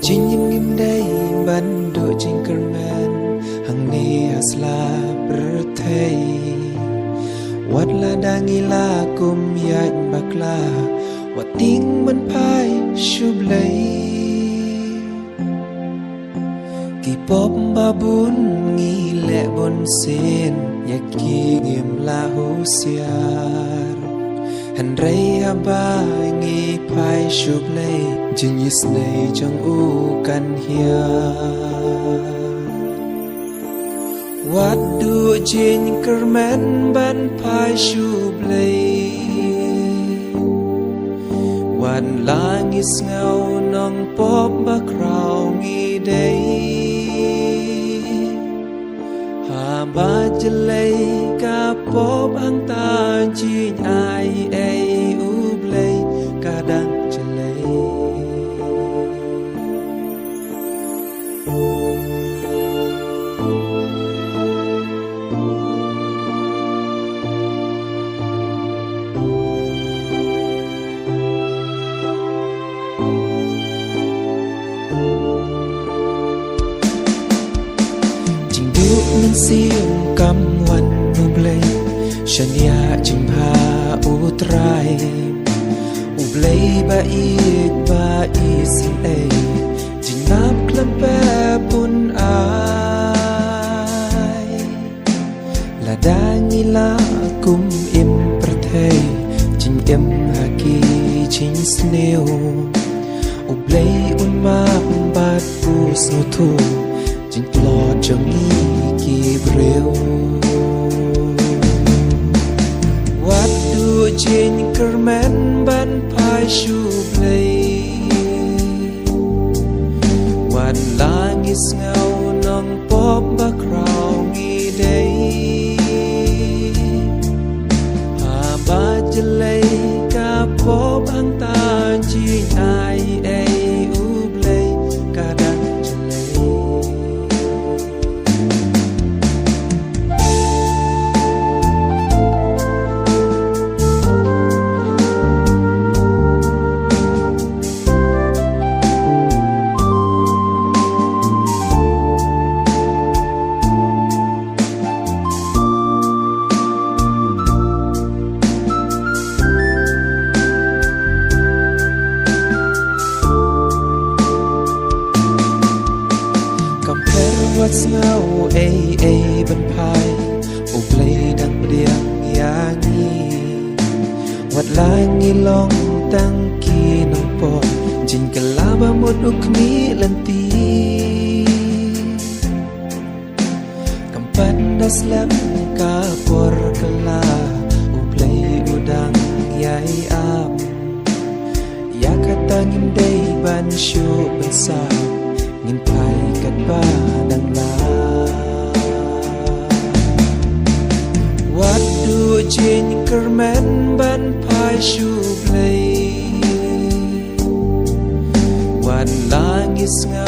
Jin ngim day bando jingkerman hang ni asla berthei wat la dangila kum yai bakla wat ting man pai shublei ki pop babun ngi le bon sen yak ki ngim la husiar han rei haba ngi pai shublei jin yis nei jang u kan hia wat du jin kerman ban pai shubleiวันลางิสเงาน้องปอบบักราวงีเดยหาบาจะเลยกาปอบอังตาจีนไอเออุบเลยกาดังจะเลยนั้นเสียงกำวันอุบเลยฉันอยากจึงพาอุตรายอุบเลยบาอีกบาอีสิเอจึงนับคลำแปรปุนอายและดางิลากุมอิมประเทศจึงเอ็มฮากีชิงสเนวอุบเลยอุนมาบาดปูสโนทูจึงปลอดจงนี้กีบเร็ววัดดูจินกระแมนบันพายชูเพลยวันลางิสเงาน้องปอบบักราวงีเดยหาบาจะเลยกาปอบอังตาจีนไอเออุบเลยกาดังจะเลยวัดเงาเอบันพายอุบเลยดังเรียงยางีวัดลางีลองตั้งกีน้องปอบจินกะลาบะหมดอุกนี้ลันตีกำปั้นดัสแลมกาปอร์กะลาอุบเลยอุดังยายอาบอยากกะตางิมได้บันชูบันสางินไพกันบ้าดังลาวัดดูจินกระแมนบันพายชูเพลยวันลางิสเงา